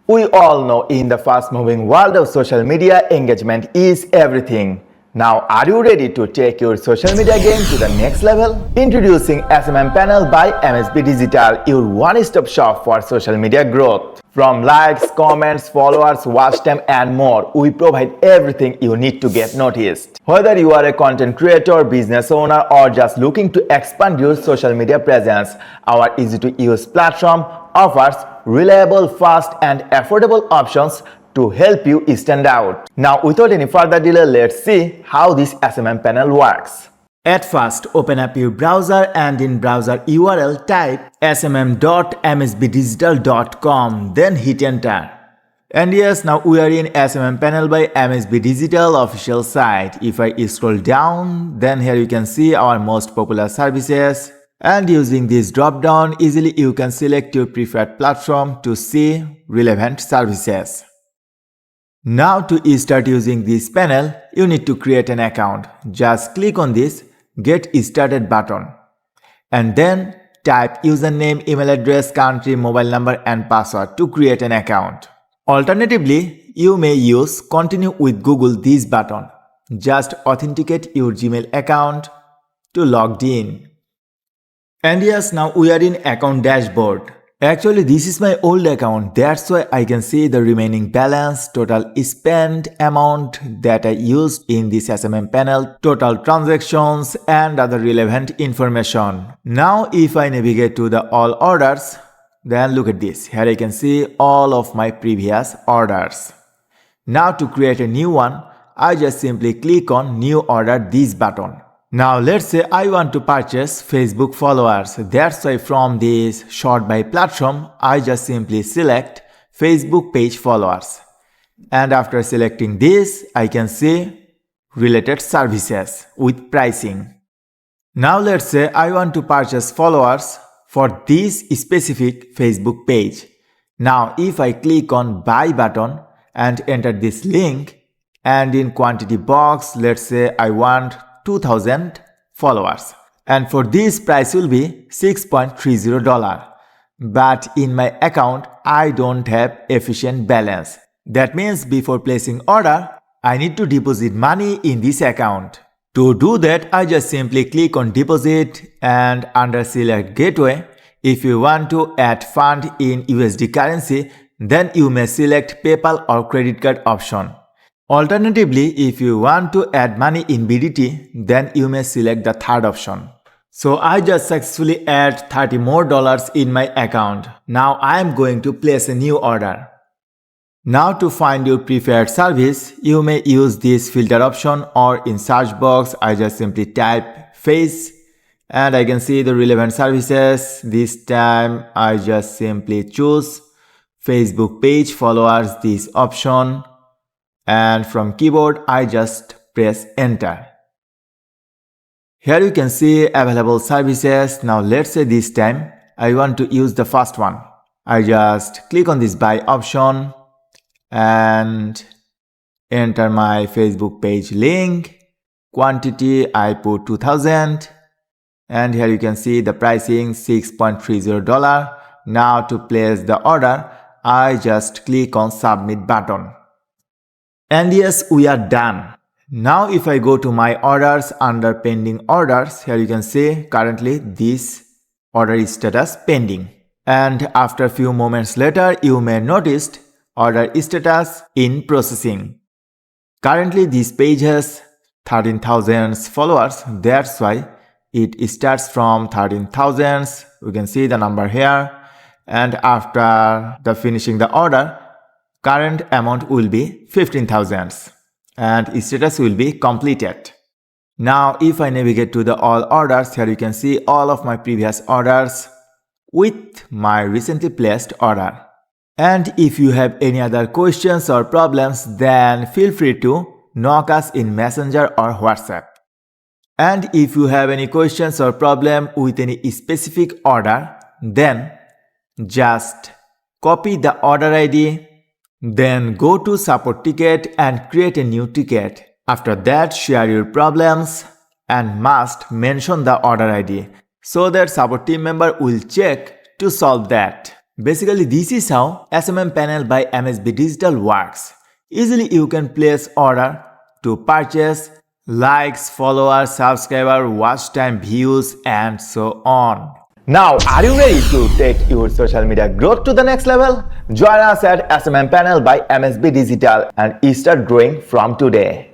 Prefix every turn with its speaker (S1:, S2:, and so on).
S1: We all know in the fast-moving world of social media, engagement is everything. Now, are you ready to take your social media game to the next level? Introducing SMM Panel by MSB Digital, your one-stop shop for social media growth. From likes, comments, followers, watch time, and more, we provide everything you need to get noticed. Whether you are a content creator, business owner, or just looking to expand your social media presence, our easy-to-use platform offers reliable, fast, and affordable options to help you stand out. Now, without any further delay, let's see how this SMM panel works. At first, open up your browser and in browser URL type smm.msbdigital.com, then hit enter. And yes, now we are in SMM panel by MSB Digital official site. If I scroll down, then here you can see our most popular services. And using this drop down, easily you can select your preferred platform to see relevant services. Now to start using this panel, you need to create an account. Just click on this Get Started button. And then type username, email address, country, mobile number and password to create an account. Alternatively, you may use Continue with Google this button. Just authenticate your Gmail account to logged in. And yes, now we are in account dashboard. Actually, this is my old account. That's why I can see the remaining balance, total spent amount that I used in this SMM panel, total transactions and other relevant information. Now, if I navigate to the all orders, then look at this. Here I can see all of my previous orders. Now to create a new one, I just simply click on New Order this button. Now let's say I want to purchase Facebook followers. That's why from this sort by platform, I just simply select Facebook page followers. And after selecting this, I can see related services with pricing. Now let's say I want to purchase followers for this specific Facebook page. Now if I click on Buy button and enter this link, and in quantity box, let's say I want 2000 followers, and for this price will be $6.30. But in my account I don't have efficient balance. That means before placing order I need to deposit money in this account. To do that, I just simply click on deposit and under select gateway, if you want to add fund in USD currency, then you may select PayPal or credit card option. Alternatively, if you want to add money in BDT, then you may select the third option. So I just successfully add $30 more in my account. Now I am going to place a new order. Now to find your preferred service, you may use this filter option, or in search box I just simply type face and I can see the relevant services. This time I just simply choose Facebook page followers, this option. And from keyboard I just press enter. Here you can see available services. Now let's say this time I want to use the first one. I just click on this buy option and enter my Facebook page link. Quantity I put 2000 and here you can see the pricing $6.30. Now to place the order I just click on submit button. And yes, we are done. Now if I go to my orders under pending orders, here you can see currently this order is status pending. And after a few moments later, you may notice order status in processing. Currently this page has 13,000 followers. That's why it starts from 13,000. We can see the number here. And after the finishing the order, current amount will be 15,000 and status will be completed. Now if I navigate to the all orders, here you can see all of my previous orders with my recently placed order. And if you have any other questions or problems, then feel free to knock us in Messenger or WhatsApp. And if you have any questions or problem with any specific order, then just copy the order ID, then go to support ticket and create a new ticket. After that, share your problems and must mention the order ID so that support team member will check to solve that. Basically, this is how SMM panel by MSB Digital works. Easily you can place order to purchase, likes, followers, subscriber, watch time, views and so on. Now, are you ready to take your social media growth to the next level? Join us at SMM panel by MSB Digital and start growing from today.